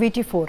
VT4,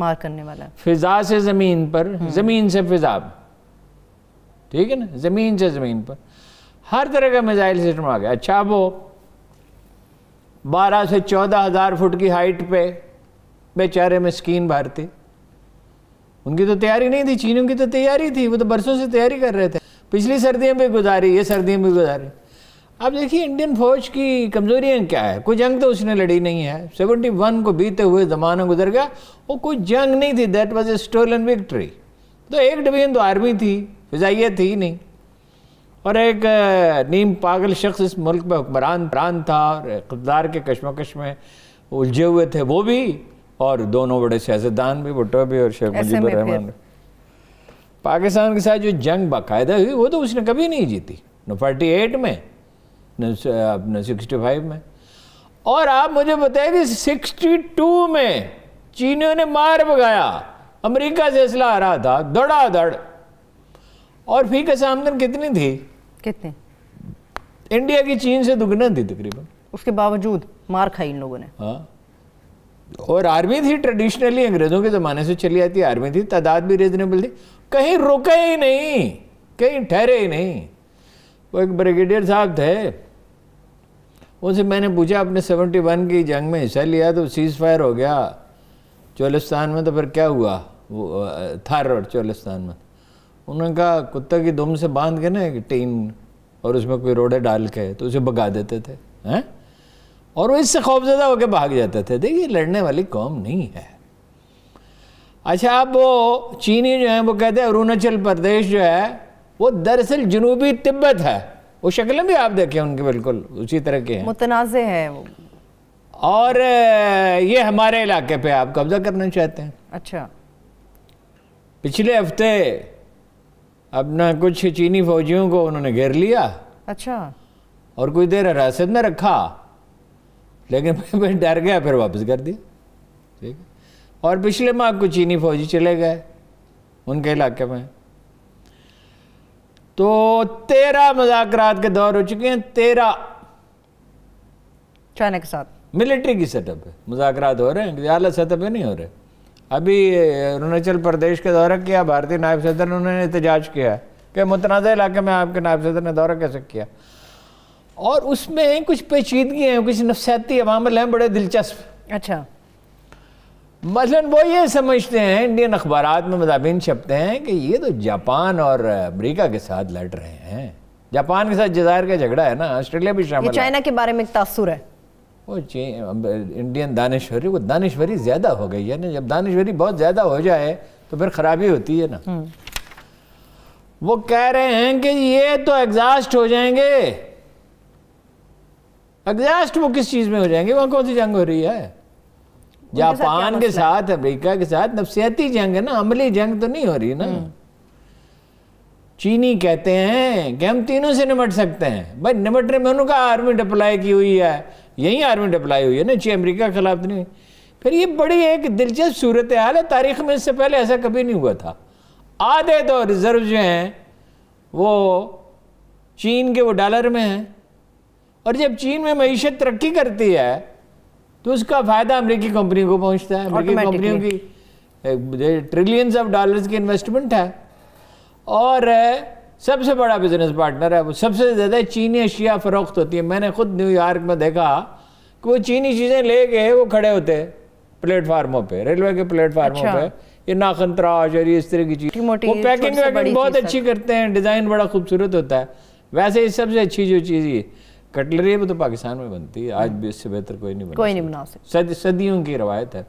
مار کرنے والا ہے. فضا سے زمین پر، زمین سے فضا میں، ٹھیک ہے نا، زمین سے زمین پر ہر طرح کا میزائل سسٹم آ گیا. اچھا وہ 12 سے 14,000 فٹ کی ہائٹ پہ بیچارے مسکین بھارتی، ان کی تو تیاری نہیں تھی، چینیوں کی تو تیاری تھی، وہ تو برسوں سے تیاری کر رہے تھے، پچھلی سردیاں بھی گزاری، یہ سردیاں بھی گزاری. اب دیکھیے انڈین فوج کی کمزوریاں کیا ہے. کوئی جنگ تو اس نے لڑی نہیں ہے، 71 کو بیتے ہوئے زمانہ گزر گیا، وہ کوئی جنگ نہیں تھی، that was a stolen victory. تو ایک ڈویژن تو آرمی تھی، فضائیہ تھی نہیں، اور ایک نیم پاگل شخص اس ملک میں حکمران تھا اور اقتدار کے کشمکش میں الجھے ہوئے تھے وہ بھی، اور دونوں بڑے سیاستدان بھی، بھٹو بھی اور شیخ مجیب الرحمان بھی. پاکستان کے ساتھ جو جنگ باقاعدہ ہوئی وہ تو اس نے کبھی نہیں جیتی، نہ 48 میں نہ 65 میں. اور آپ مجھے بتائیں کہ 62 میں چینیوں نے مار بگایا، امریکہ سے اسلحہ آ رہا تھا دڑا دڑ، اور فی کا آمدن کتنی تھی؟ کتنے؟ انڈیا کی چین سے دگنا تھی تقریباً. اس کے باوجود مار کھائی ان لوگوں نے. ہاں، اور آرمی تھی ٹریڈیشنلی انگریزوں کے زمانے سے چلی آتی آرمی تھی، تعداد بھی ریزنیبل تھی، کہیں رکے ہی نہیں، کہیں ٹھہرے ہی نہیں. وہ ایک بریگیڈیئر صاحب تھے، ان سے میں نے پوچھا آپ نے 71 کی جنگ میں حصہ لیا تو سیز فائر ہو گیا چولستان میں، تو پھر کیا ہوا وہ تھر اور چولستان میں؟ انہوں نے کہا کتا کی دم سے باندھ کے نا ایک ٹین اور اس میں کوئی روڑے ڈال کے تو اسے بگا دیتے تھے، اور وہ اس سے خوفزدہ ہو کے بھاگ جاتے تھے. دیکھیے لڑنے والی قوم نہیں ہے. اچھا اب وہ چینی جو ہیں وہ کہتے ہیں اروناچل پردیش جو ہے وہ دراصل جنوبی تبت ہے. وہ شکلیں بھی آپ دیکھیں ان کے بالکل اسی طرح کے ہیں، متنازع ہے وہ، اور یہ ہمارے علاقے پہ آپ قبضہ کرنا چاہتے ہیں. اچھا، پچھلے ہفتے اپنا کچھ چینی فوجیوں کو انہوں نے گھیر لیا، اچھا، اور کچھ دیر حراست میں رکھا، لیکن پھر ڈر گیا، پھر واپس کر دیا. ٹھیک ہے. اور پچھلے ماہ کچھ چینی فوجی چلے گئے ان کے علاقے میں. تو 13 مذاکرات کے دور ہو چکے ہیں، 13 چائنا کے ساتھ ملٹری کی سطح پہ مذاکرات ہو رہے ہیں، اعلیٰ سطح پہ نہیں ہو رہے. ابھی اروناچل پردیش کا دورہ کیا بھارتی نائب صدر نے، انہوں نے احتجاج کیا کہ متنازع علاقے میں آپ کے نائب صدر نے دورہ کیسے کیا. اور اس میں کچھ پیچیدگیاں ہیں، کچھ نفسیاتی عوامل ہیں بڑے دلچسپ. اچھا، مثلاً وہ یہ سمجھتے ہیں، انڈین اخبارات میں مضامین چھپتے ہیں کہ یہ تو جاپان اور امریکہ کے ساتھ لڑ رہے ہیں. جاپان کے ساتھ جزائر کا جھگڑا ہے نا، آسٹریلیا بھی شامل ہے. یہ چائنا کے بارے میں ایک تاثر ہے. وہ انڈین دانشوری، وہ دانشوری زیادہ ہو گئی ہے نا. جب دانشوری بہت زیادہ ہو جائے تو پھر خرابی ہوتی ہے نا. وہ کہہ رہے ہیں کہ یہ تو ایگزاسٹ ہو جائیں گے. ایگزاسٹ وہ کس چیز میں ہو جائیں گے؟ وہاں کون سی جنگ ہو رہی ہے؟ جاپان کے ساتھ، امریکہ کے ساتھ نفسیاتی جنگ ہے نا، عملی جنگ تو نہیں ہو رہی نا. چینی کہتے ہیں کہ ہم تینوں سے نمٹ سکتے ہیں. بھائی نمٹنے میں انہوں کا آرمی ڈپلائی کی ہوئی ہے، یہی آرمی ڈپلائی ہوئی ہے نا، امریکہ کے خلاف نہیں. پھر یہ بڑی ایک دلچسپ صورتحال ہے، تاریخ میں اس سے پہلے ایسا کبھی نہیں ہوا تھا. آدھے تو ریزرو جو ہیں وہ چین کے وہ ڈالر میں ہیں، اور جب چین میں معیشت ترقی کرتی ہے تو اس کا فائدہ امریکی کمپنیوں کو پہنچتا ہے. امریکی کمپنیوں کی ٹریلینز آف ڈالرز کی انویسٹمنٹ ہے، اور سب سے بڑا بزنس پارٹنر ہے. وہ سب سے زیادہ چینی اشیاء فروخت ہوتی ہیں. میں نے خود نیو یارک میں دیکھا کہ وہ چینی چیزیں لے کے وہ کھڑے ہوتے پلیٹ فارموں پہ، ریلوے کے پلیٹ فارموں پہ، یہ ناخن تراش اور یہ اس طرح کی چیز. وہ پیکنگ ویکنگ بہت اچھی کرتے ہیں، ڈیزائن بڑا خوبصورت ہوتا ہے. ویسے اس سب سے اچھی جو چیز یہ کٹلری ہے وہ تو پاکستان میں بنتی ہے، آج بھی اس سے بہتر کوئی نہیں بنا سکتا. صدیوں کی روایت ہے.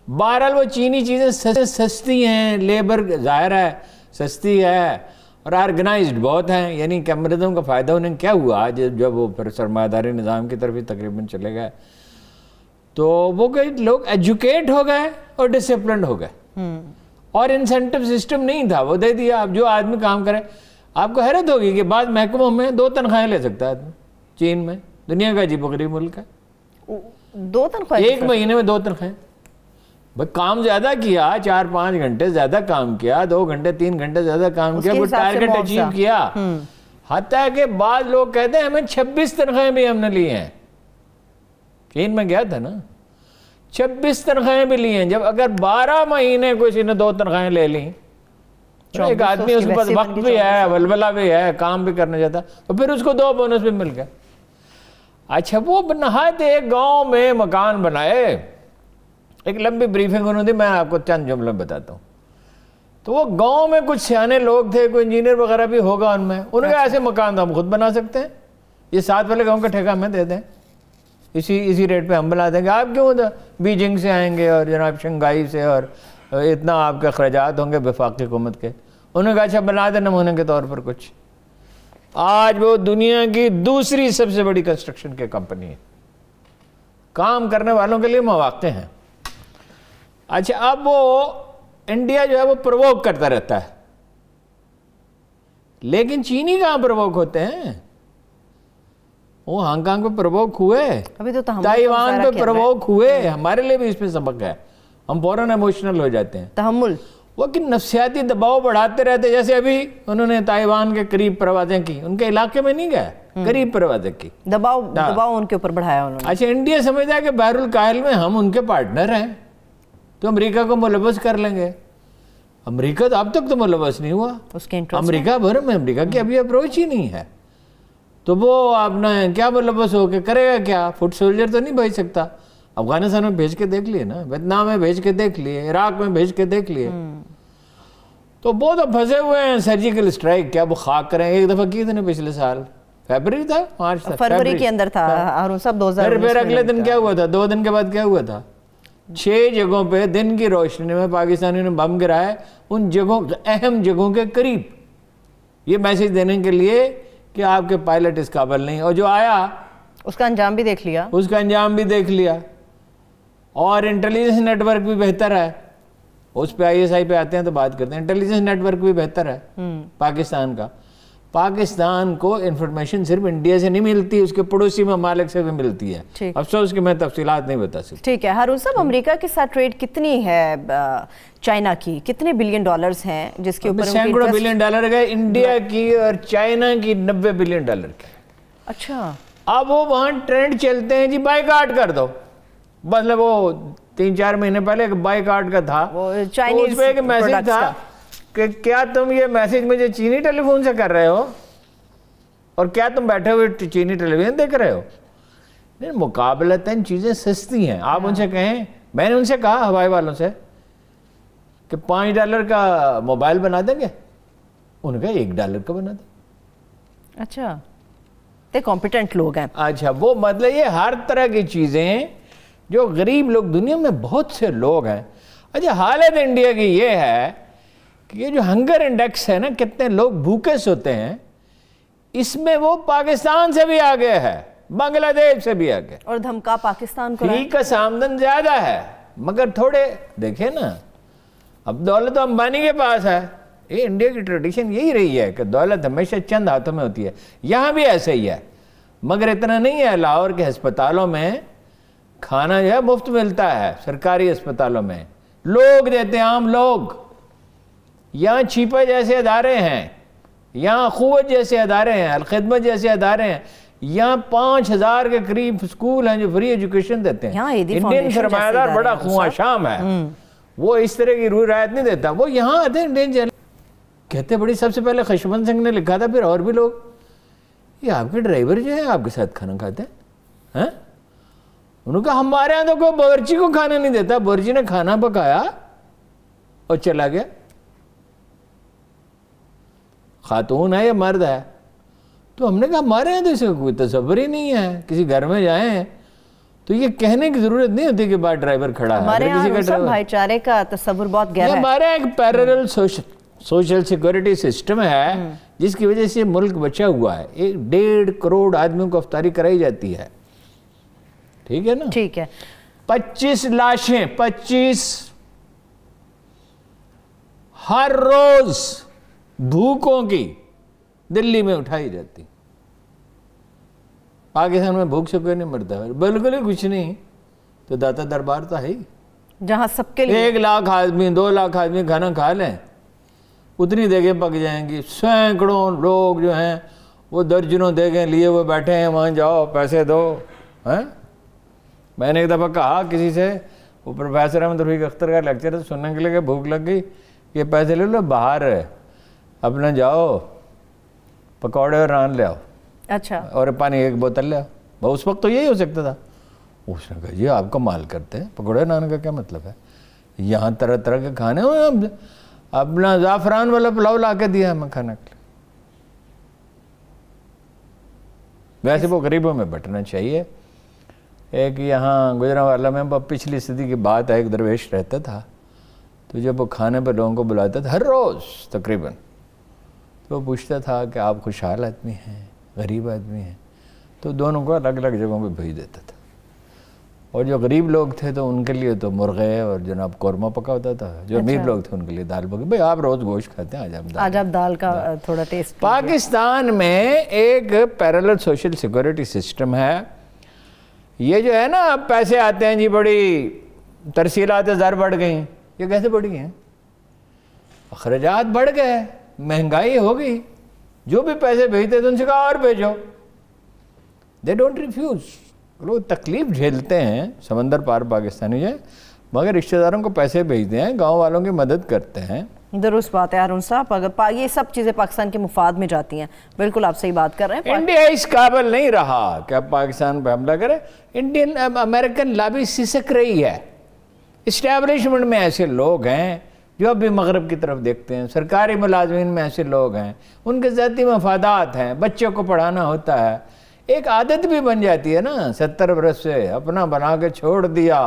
بہرحال وہ چینی چیزیں سستی ہیں، لیبر ظاہر ہے سستی ہے، اور آرگنائزڈ بہت ہیں. یعنی کہ امریکوں کا فائدہ انہیں کیا ہوا جب وہ پھر سرمایہ داری نظام کی طرف ہی تقریباً چلے گئے، تو وہ کئی لوگ ایجوکیٹ ہو گئے اور ڈسپلنڈ ہو گئے. اور انسینٹو سسٹم نہیں تھا، وہ دے دیا اب جو آدمی کام کرے. آپ کو حیرت ہوگی کہ بعض محکموں میں 2 تنخواہیں لے سکتا ہے آدمی. چین میں، دنیا کا عجیب و غریب ملک ہے، 2 تنخواہیں، ایک مہینے میں 2 تنخواہیں. بھائی کام زیادہ کیا، 4-5 گھنٹے زیادہ کام کیا، 2 گھنٹے 3 گھنٹے زیادہ کام کیا، وہ ٹارگٹ اچیو کیا. حتیٰ کہ بعض لوگ کہتے ہیں ہمیں 26 تنخواہیں بھی ہم نے لی ہیں. چین میں گیا تھا نا، 26 تنخواہیں بھی لی ہیں. جب اگر 12 مہینے کسی نے 2 تنخواہیں لے لیں, ایک آدمی اس کے پاس وقت بھی ہے, ولولہ بھی ہے, کام بھی کرنا چاہتا, تو پھر اس کو 2 بونس بھی مل گئے. اچھا وہ نہایت ایک گاؤں میں مکان بنائے, ایک لمبی بریفنگ انہوں نے, میں آپ کو چند جملے بتاتا ہوں. تو وہ گاؤں میں کچھ سیانے لوگ تھے, کوئی انجینئر وغیرہ بھی ہوگا ان میں, انہوں نے کہا ایسے مکان تو ہم خود بنا سکتے ہیں, یہ 7 والے گاؤں کا ٹھیکہ ہمیں دے دیں, اسی ریٹ پہ ہم بنا دیں گے. آپ کیوں بیجنگ سے آئیں گے اور جناب شنگھائی سے, اور اتنا آپ کے اخراجات ہوں گے وفاقی حکومت کے. انہوں نے کہا اچھا بنا دیں نمونے کے طور پر کچھ. آج وہ دنیا کی دوسری سب سے بڑی کنسٹرکشن کی کمپنی ہے, کام کرنے والوں کے لیے مواقع ہیں. اچھا اب وہ انڈیا جو ہے وہ پرووک کرتا رہتا ہے, لیکن چینی کہاں پرووک ہوتے ہیں؟ وہ ہانگ کانگ پہ پرووک ہوئے, تائیوان پہ پرووک ہوئے. ہمارے لیے بھی اس پہ سبق ہے, ہم فوراً ایموشنل ہو جاتے ہیں. تحمل وہ کہ نفسیاتی دباؤ بڑھاتے رہتے, جیسے ابھی انہوں نے تائیوان کے قریب پروازیں کی, ان کے علاقے میں نہیں گئے, قریب پروازیں کی, دباؤ ان کے اوپر بڑھایا انہوں نے. اچھا انڈیا سمجھتا ہے کہ بحر الکاہل میں ہم ان کے پارٹنر ہیں, تو امریکہ کو ملوث کر لیں گے. امریکہ تو اب تک تو ملوث نہیں ہوا, امریکہ بھر میں امریکہ کی ابھی اپروچ ہی نہیں ہے. تو وہ آپ نے کیا ملوث ہو کے کرے گا کیا؟ فٹ سولجر تو نہیں بھیج سکتا. افغانستان میں بھیج کے دیکھ لیے نا, ویتنام میں بھیج کے دیکھ لیے, عراق میں بھیج کے دیکھ لیے. تو بہت اب پھنسے ہوئے ہیں. سرجیکل اسٹرائک کیا وہ خاک کریں؟ ایک دفعہ کی تھے نا پچھلے سال, فیبرری تھا, مارچ تھا, فروری کے اندر تھا ہارون صاحب 2019. پھر اگلے دن کیا ہوا تھا, 2 دن کے بعد کیا ہوا تھا, 6 جگہوں پہ دن کی روشنی میں پاکستانیوں نے بم گرائے, ان جگہوں اہم جگہوں کے قریب, یہ میسج دینے کے لیے کہ آپ کے پائلٹ اس قابل نہیں. اور جو آیا اس کا انجام بھی دیکھ لیا, اور انٹیلیجنس نیٹ ورک بھی بہتر ہے. اس پہ ISI پہ آتے ہیں تو بات کرتے ہیں. انٹیلیجنس نیٹ ورک بھی بہتر ہے پاکستان کا. پاکستان کو انفارمیشن صرف انڈیا سے نہیں ملتی, اس کے پڑوسی ممالک سے بھی ملتی ہے. افسوس کہ میں تفصیلات نہیں بتا سکتا. ٹھیک ہے ہارون صاحب, امریکہ کے ساتھ ٹریڈ کتنی ہے چائنا کی, کتنے $بلین ہیں جس کے اوپر سینکڑوں $بلین گئے. انڈیا کی اور چائنا کی $90 بلین کی. اچھا اب وہ وہاں ٹرینڈ چلتے ہیں جی بائیکاٹ کر دو. مطلب وہ 3-4 مہینے پہلے ایک بائیکاٹ کا تھا, اس پہ ایک میسج تھا کہ کیا تم یہ میسج مجھے چینی ٹیلی فون سے کر رہے ہو, اور کیا تم بیٹھے ہوئے چینی ٹیلی ویژن دیکھ رہے ہو؟ مقابلتاً چیزیں سستی ہیں. آپ ان سے کہیں, میں نے ان سے کہا ہوائی والوں سے کہ $5 کا موبائل بنا دیں گے, انہوں نے کہا $1 کا بنا دیں. اچھا تے کمپیٹنٹ لوگ ہیں. اچھا وہ مطلب یہ ہر طرح کی چیزیں جو غریب لوگ, دنیا میں بہت سے لوگ ہیں. اچھا حالت انڈیا کی یہ ہے کہ یہ جو ہنگر انڈیکس ہے نا, کتنے لوگ بھوکے سوتے ہیں, اس میں وہ پاکستان سے بھی آگے ہے, بنگلہ دیش سے بھی آگے, اور دھمکا پاکستان کو فی کا آمدن زیادہ ہے, مگر تھوڑے دیکھیں نا, اب دولت تو امبانی کے پاس ہے. یہ انڈیا کی ٹریڈیشن یہی رہی ہے کہ دولت ہمیشہ چند ہاتھوں میں ہوتی ہے. یہاں بھی ایسے ہی ہے, مگر اتنا نہیں ہے. لاہور کے ہسپتالوں میں کھانا جو ہے مفت ملتا ہے, سرکاری ہسپتالوں میں لوگ دیتے ہیں, عام لوگ. یہاں چھیپا جیسے ادارے ہیں, یہاں قوت جیسے ادارے ہیں, الخدمت جیسے ادارے ہیں, یہاں 5000 کے قریب اسکول ہیں جو فری ایجوکیشن دیتے ہیں. انڈین سرمایہ دار بڑا خواہ شام ہے, وہ اس طرح کی روح رعایت نہیں دیتا. وہ یہاں آتے ہیں انڈین جیل, کہتے بڑی, سب سے پہلے خشونت سنگھ نے لکھا تھا, پھر اور بھی لوگ, یہ آپ کے ڈرائیور جو ہیں آپ کے ساتھ کھانا کھاتے ہیں. انہوں نے کہا ہمارے یہاں تو کوئی باورچی کو کھانا نہیں دیتا, باورچی نے کھانا پکایا اور چلا گیا. خاتون ہے یا مرد ہے؟ تو ہم نے کہا ہمارے یہاں تو اس کا کوئی تصور ہی نہیں ہے. کسی گھر میں جائیں تو یہ کہنے کی ضرورت نہیں ہوتی کہ باہر ڈرائیور کھڑا ہے. ہمارے یہاں بھائی چارے کا تصور بہت گہرا ہے. ہمارے یہاں ایک پیرلل سوشل سیکورٹی سسٹم ہے جس کی وجہ سے ملک بچا ہوا ہے. 1.5 کروڑ آدمیوں کو افطاری کرائی جاتی ہے. ٹھیک ہے نا, ٹھیک ہے. 25 لاشیں 25 ہر روز بھوکوں کی دلی میں اٹھائی جاتی. پاکستان میں بھوک سے کوئی نہیں مرتا, بالکل ہی کچھ نہیں. تو داتا دربار تو ہے ہی, جہاں سب کے لیے 1 لاکھ آدمی 2 لاکھ آدمی کھانا کھا لیں, اتنی دیگیں پک جائیں گی. سینکڑوں لوگ جو ہیں وہ درجنوں دیگیں لیے وہ بیٹھے ہیں, وہاں جاؤ پیسے دو. میں نے ایک دفعہ کہا کسی سے, وہ پروفیسر احمد رفیق اختر کا لیکچر سننے کے لیے بھوک لگ گئی، یہ پیسے لے لو، باہر اپنا جاؤ پکوڑے اور نان لے آؤ، اچھا، اور پانی ایک بوتل لے آؤ۔ اس وقت تو یہی ہو سکتا تھا۔ اس نے کہا جی آپ کمال کرتے ہیں، پکوڑے نان کا کیا مطلب ہے؟ یہاں طرح طرح کے کھانے، اپنا زعفران والا پلاؤ لا کے دیا ہمیں کھانے کے لیے۔ ویسے وہ غریبوں میں بٹنا چاہیے۔ ایک یہاں گجرانوالہ میں پچھلی صدی کی بات ہے، ایک درویش رہتا تھا، تو جب وہ کھانے پہ لوگوں کو بلاتا تھا ہر روز تقریباً، تو وہ پوچھتا تھا کہ آپ خوشحال آدمی ہیں، غریب آدمی ہیں، تو دونوں کو الگ الگ جگہوں پہ بھیج دیتا تھا۔ اور جو غریب لوگ تھے تو ان کے لیے تو مرغے اور جناب قورمہ پکا ہوتا تھا، جو امیر لوگ تھے ان کے لیے دال پکی۔ بھئی آپ روز گوشت کھاتے ہیں، آج آپ دال کا تھوڑا ٹیسٹ۔ پاکستان میں ایک پیرالل سوشل سیکورٹی سسٹم ہے۔ یہ جو ہے نا اب پیسے آتے ہیں جی، بڑی ترسیلات زر بڑھ گئیں، یہ کیسے بڑھی ہیں؟ اخراجات بڑھ گئے، مہنگائی ہو گئی، جو بھی پیسے بھیجتے تھے ان سے کہا اور بھیجو، دے ڈونٹ ریفیوز۔ لوگ تکلیف جھیلتے ہیں سمندر پار پاکستانی جو، مگر رشتہ داروں کو پیسے بھیجتے ہیں، گاؤں والوں کی مدد کرتے ہیں۔ درست بات ہے ہارون صاحب، اگر یہ سب چیزیں پاکستان کے مفاد میں جاتی ہیں، بالکل آپ صحیح بات کر رہے ہیں۔ انڈیا اس قابل نہیں رہا کہ اب پاکستان پہ حملہ کرے۔ انڈین امریکن لابی سسک رہی ہے۔ اسٹیبلشمنٹ میں ایسے لوگ ہیں جو اب بھی مغرب کی طرف دیکھتے ہیں، سرکاری ملازمین میں ایسے لوگ ہیں، ان کے ذاتی مفادات ہیں، بچوں کو پڑھانا ہوتا ہے، ایک عادت بھی بن جاتی ہے نا، 70 برس سے اپنا بنا کے چھوڑ دیا،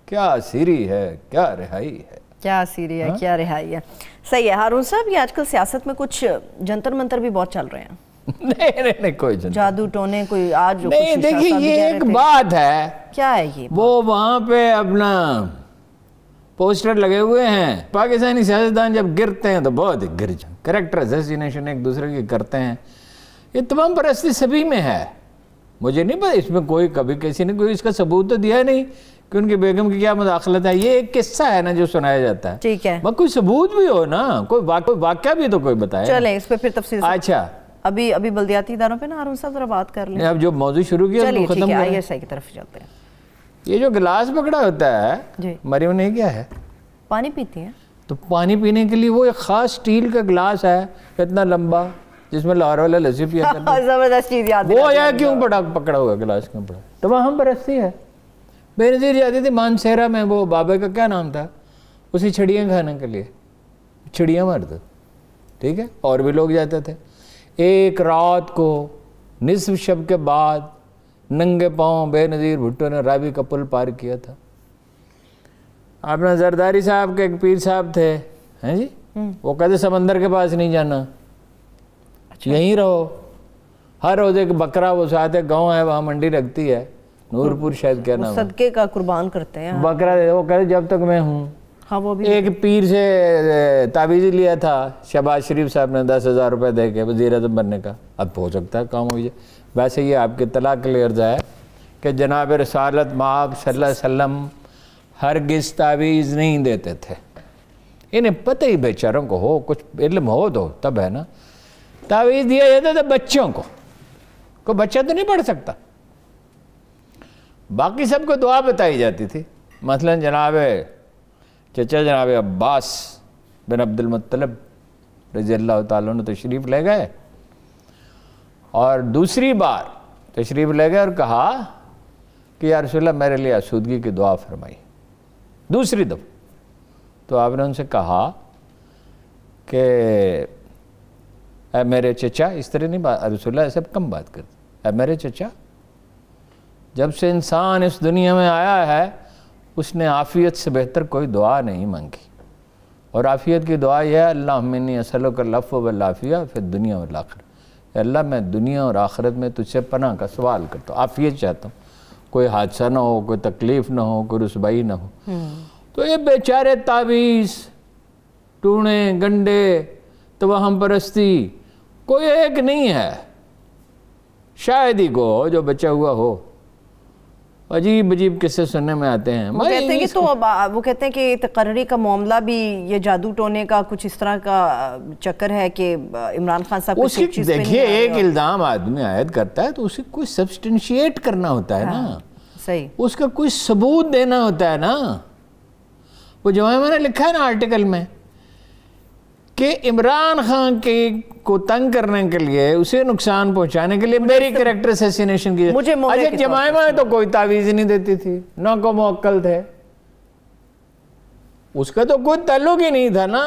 کیا سیری ہے، کیا رہائی ہے، کیا سیری ہے، کیا رہائی ہے۔ صحیح ہے ہارون صاحب، یہ آج کل سیاست میں کچھ جنتر منتر بھی بہت چل رہے ہیں۔ نہیں کوئی جنتر، جادو ٹونے کوئی آج نہیں۔ دیکھیے یہ ایک بات ہے، کیا ہے یہ؟ وہ وہاں پہ اپنا پوسٹر لگے ہوئے ہیں، پاکستانی سیاستدان جب گرتے ہیں تو بہت ہی گر جائیں، کریکٹر اسیسینیشن ایک دوسرے کی کرتے ہیں، یہ تمام پرستی سبھی میں ہے۔ مجھے نہیں پتا اس میں کوئی کبھی کسی نے کوئی اس کا ثبوت تو دیا نہیں کہ ان کی بیگم کی کیا مداخلت ہے، یہ ایک قصہ ہے نا جو سنایا جاتا ہے، ٹھیک ہے، کوئی ثبوت بھی ہو نا، کوئی واقعہ بھی تو کوئی بتائے۔ چلیں اس پہ پھر تفصیل سے۔ اچھا ابھی بلدیاتی اداروں پہ نا ہارون صاحب ذرا بات کر لیں۔ اب جو موضوع شروع کیا چلیے ختم ٹھیک ہے، کریں۔ آئی ایس آئی کی طرف چلتے ہیں۔ یہ جو گلاس پکڑا ہوتا ہے جی، مریم نے کیا ہے؟ پانی پیتی ہیں؟ تو پانی پینے کے لیے وہ ایک خاص سٹیل کا گلاس ہے اتنا لمبا، جس میں لاہور والا لسی پیا کرتے ہیں۔ زبردست چیز یاد وہ یا کیوں پکڑا ہوا گلاس کیوں پڑا؟ تو وہاں ہم پرستی ہے۔ بے نظیر جاتی تھی مانسہرہ میں، وہ بابے کا کیا نام تھا، اسی چھڑیاں کھانے کے لیے، چھڑیاں مارتا، ٹھیک ہے، اور بھی لوگ جاتے تھے۔ ایک رات کو نصف شب کے بعد ننگے پاؤں بے نظیر بھٹو نے راوی کا پل پار کیا تھا۔ اپنا زرداری صاحب کے ایک پیر صاحب تھے ہیں جی، وہ کہتے سمندر کے پاس نہیں جانا، یہیں رہو۔ ہر روز ایک بکرا، وہ ساتھ ایک گاؤں ہے وہاں منڈی لگتی ہے، نورپور شاید کیا نام ہے، صدقے کا قربان کرتے ہیں بکرا دے، وہ کہتے جب تک میں ہوں۔ ہاں وہ بھی ایک پیر سے تعویذ لیا تھا شہباز شریف صاحب نے 10,000 روپے دے کے وزیر اعظم بننے کا، اب ہو سکتا ہے کام ہو جائے۔ ویسے یہ آپ کی اطلاع کے لیے عرض ہے کہ جناب رسالت مآب صلی اللہ علیہ وسلم ہرگز تعویذ نہیں دیتے تھے، انہیں پتہ ہی بیچاروں کو ہو، کچھ علم ہو تو تب ہے نا۔ تعویذ دیا جاتا تھا بچوں کو، کوئی بچہ تو نہیں پڑھ سکتا، باقی سب کو دعا بتائی جاتی تھی۔ مثلا جناب چچا جناب عباس بن عبد المطلب رضی اللہ تعالیٰ عنہ تشریف لے گئے، اور دوسری بار تشریف لے گئے اور کہا کہ یا رسول اللہ میرے لیے آسودگی کی دعا فرمائی، دوسری دفعہ۔ تو آپ نے ان سے کہا کہ اے میرے چچا، اس طرح نہیں بات، رسول اللہ ایسے کم بات کرتے، اے میرے چچا، جب سے انسان اس دنیا میں آیا ہے اس نے عافیت سے بہتر کوئی دعا نہیں مانگی، اور عافیت کی دعا یہ ہے اللہم انی اسألک العفو والعافیہ فی الدنیا والآخرہ، اے اللہ میں دنیا اور آخرت میں تجھ سے پناہ کا سوال کرتا ہوں، عافیت چاہتا ہوں، کوئی حادثہ نہ ہو، کوئی تکلیف نہ ہو، کوئی رسوائی نہ ہو۔ تو یہ بیچارے تعویذ ٹونے گنڈے توہم پرستی کوئی ایک نہیں ہے، شاید ہی کو جو بچہ ہوا ہو۔ عجیب عجیب قصے سننے میں آتے ہیں۔ وہ کہتے ہیں کہ تو وہ کہتے ہیں کہ تقرری کا معاملہ بھی یہ جادو ٹونے کا کچھ اس طرح کا چکر ہے کہ عمران خان صاحب اس کی دیکھیے ایک الزام آدمی عائد کرتا ہے تو اسے کوئی سبسٹنشیٹ کرنا ہوتا ہے نا، صحیح، اس کا کوئی ثبوت دینا ہوتا ہے نا۔ وہ جمائمہ نے لکھا ہے نا آرٹیکل میں کہ عمران خان کو تنگ کرنے کے لیے، اسے نقصان پہنچانے کے لیے میری کریکٹر اسیسینیشن کی. اچھا جمائمہ تو کوئی تعویذ نہیں دیتی تھی، نہ کو موکل تھے، اس کا تو کوئی تعلق ہی نہیں تھا نا.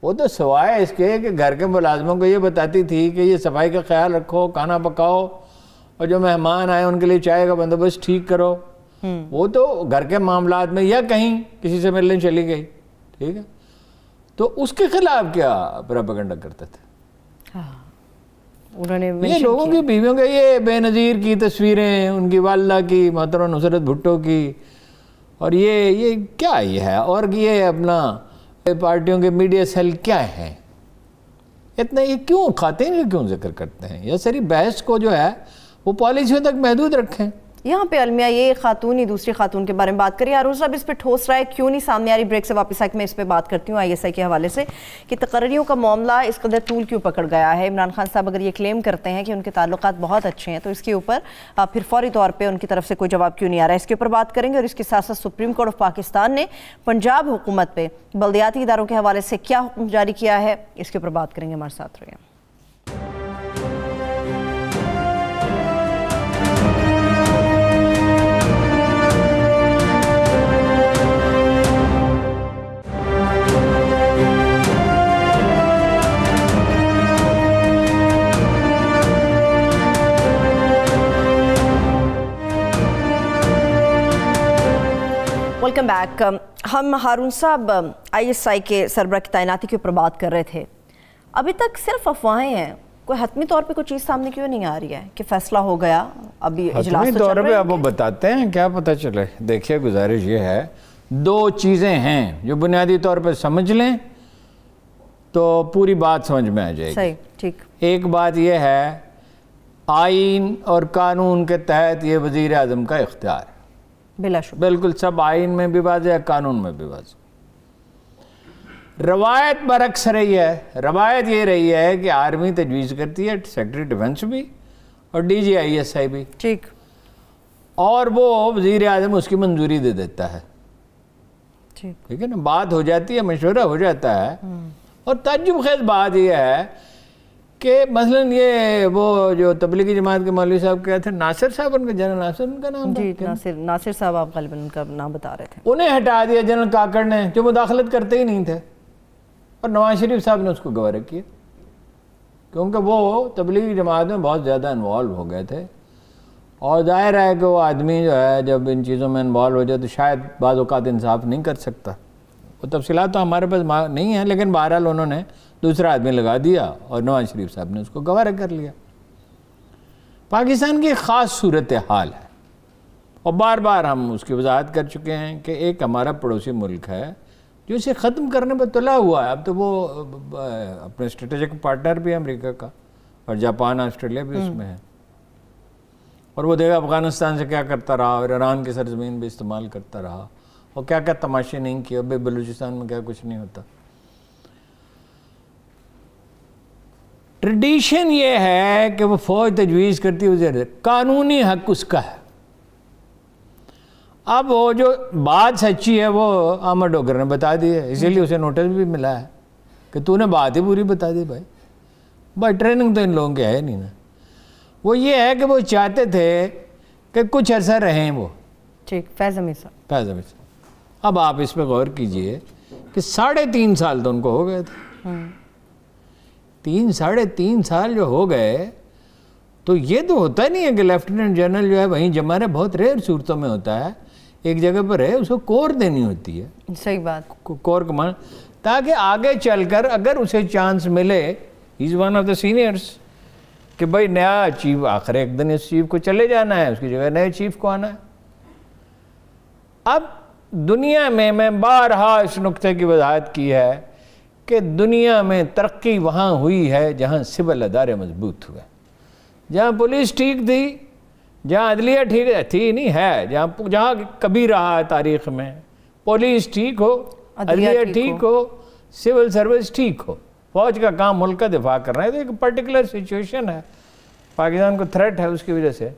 وہ تو سوائے اس کے کہ گھر کے ملازموں کو یہ بتاتی تھی کہ یہ صفائی کا خیال رکھو، کھانا پکاؤ، اور جو مہمان آئے ان کے لیے چائے کا بندوبست ٹھیک کرو. وہ تو گھر کے معاملات میں یا کہیں کسی سے ملنے چلی گئی، ٹھیک ہے، تو اس کے خلاف کیا پروپیگنڈا کرتے تھے. انہوں نے یہ لوگوں کی بیویوں کے یہ بے نظیر کی تصویریں، ان کی والدہ کی، محترمہ نصرت بھٹو کی، اور یہ کیا یہ ہے، اور یہ اپنا پارٹیوں کے میڈیا سیل کیا ہے، اتنا یہ کیوں خواتین کا کیوں ذکر کرتے ہیں. یہ ساری بحث کو جو ہے وہ پالیسیوں تک محدود رکھیں. یہاں پہ المیہ یہ خاتون ہی دوسری خاتون کے بارے میں بات کری. ہارون صاحب اس پہ ٹھوس رائے کیوں نہیں سامنے آ رہی؟ بریک سے واپس آ کے میں اس پہ بات کرتی ہوں ISI کے حوالے سے کہ تقرریوں کا معاملہ اس قدر طول کیوں پکڑ گیا ہے. عمران خان صاحب اگر یہ کلیم کرتے ہیں کہ ان کے تعلقات بہت اچھے ہیں تو اس کے اوپر پھر فوری طور پہ ان کی طرف سے کوئی جواب کیوں نہیں آ رہا ہے؟ اس کے اوپر بات کریں گے. اور اس کے ساتھ ساتھ سپریم کورٹ آف پاکستان نے پنجاب حکومت پہ بلدیاتی اداروں کے حوالے سے کیا حکم جاری کیا ہے، اس کے اوپر بات کریں گے. ہمارے ساتھ رہیے. Welcome back. ہم ہارون صاحب ISI کے سربراہ کی تعیناتی کے اوپر بات کر رہے تھے. ابھی تک صرف افواہیں ہیں، کوئی حتمی طور پہ کوئی چیز سامنے کیوں نہیں آ رہی ہے کہ فیصلہ ہو گیا؟ ابھی اجلاس حتمی طور پہ اب وہ بتاتے ہیں، کیا پتہ چلے. دیکھیے گزارش یہ ہے، دو چیزیں ہیں جو بنیادی طور پہ سمجھ لیں تو پوری بات سمجھ میں آ جائے گی. صحیح، ٹھیک. ایک بات یہ ہے آئین اور قانون کے تحت یہ وزیر اعظم کا اختیار ہے، بلا شبہ، بالکل سب آئین میں بھی واضح ہے، قانون میں بھی واضح. روایت برعکس رہی ہے. روایت یہ رہی ہے کہ آرمی تجویز کرتی ہے، سیکرٹری ڈیفنس بھی اور DG ISI بھی، ٹھیک، اور وہ وزیر اعظم اس کی منظوری دے دیتا ہے. ٹھیک ہے نا، بات ہو جاتی ہے، مشورہ ہو جاتا ہے. اور تعجب خیز بات یہ ہے کہ مثلاً یہ وہ جو تبلیغی جماعت کے مولوی صاحب کہتے تھے، ناصر صاحب، ان کا جنرل ناصر ان کا نام تھا، جی ناصر صاحب، آپ غالباً ان کا نام بتا رہے تھے. انہیں ہٹا دیا جنرل کاکڑ نے، جو مداخلت کرتے ہی نہیں تھے، اور نواز شریف صاحب نے اس کو گوارہ کیا کیونکہ وہ تبلیغی جماعت میں بہت زیادہ انوالو ہو گئے تھے. اور ظاہر ہے کہ وہ آدمی جو ہے جب ان چیزوں میں انوالو ہو جائے تو شاید بعض اوقات انصاف نہیں کر سکتا. وہ تفصیلات تو ہمارے پاس نہیں ہیں، لیکن بہرحال انہوں نے دوسرا آدمی لگا دیا اور نواز شریف صاحب نے اس کو گوارہ کر لیا. پاکستان کی خاص صورتحال ہے، اور بار بار ہم اس کی وضاحت کر چکے ہیں کہ ایک ہمارا پڑوسی ملک ہے جو اسے ختم کرنے پر تلا ہوا ہے. اب تو وہ اپنے اسٹریٹجک پارٹنر بھی ہے امریکہ کا، اور جاپان، آسٹریلیا بھی اس میں ہے. اور وہ دیکھا افغانستان سے کیا کرتا رہا، اور ایران کی سرزمین بھی استعمال کرتا رہا، اور کیا کیا تماشے نہیں کیے. اب بلوچستان میں کیا کچھ نہیں ہوتا. ٹریڈیشن یہ ہے کہ وہ فوج تجویز کرتی ہے، قانونی حق اس کا ہے. اب وہ جو بات سچی ہے وہ احمد ڈوگر نے بتا دی ہے، اسی لیے اسے نوٹس بھی ملا ہے کہ تو نے بات ہی پوری بتا دی. بھائی ٹریننگ تو ان لوگوں کی ہے نہیں نا. وہ یہ ہے کہ وہ چاہتے تھے کہ کچھ عرصہ رہیں وہ. ٹھیک. فیض امیر صاحب، اب آپ اس پہ غور کیجئے کہ 3.5 سال تو ان کو ہو گئے تھے. 3.5 سال جو ہو گئے تو یہ تو ہوتا نہیں ہے کہ لیفٹیننٹ جنرل جو ہے وہیں جمع رہے. بہت ریئر صورتوں میں ہوتا ہے، ایک جگہ پر ہے، اس کو کور دینی ہوتی ہے. صحیح بات. کور کمان، تاکہ آگے چل کر اگر اسے چانس ملے، he is one of the seniors, کہ بھائی نیا چیف آخر ایک دن اس چیف کو چلے جانا ہے، اس کی جگہ نئے چیف کو آنا ہے. اب دنیا میں بارہا اس نقطے کی وضاحت کی ہے کہ دنیا میں ترقی وہاں ہوئی ہے جہاں سول ادارے مضبوط ہوئے. جہاں پولیس ٹھیک تھی، جہاں عدلیہ ٹھیک تھی نہیں ہے، جہاں کبھی رہا ہے تاریخ میں، پولیس ٹھیک ہو، عدلیہ ٹھیک ہو، سول سروس ٹھیک ہو، فوج کا کام ملک کا دفاع کر رہے ہیں. تو ایک پرٹیکولر سچویشن ہے، پاکستان کو تھریٹ ہے اس کی وجہ سے.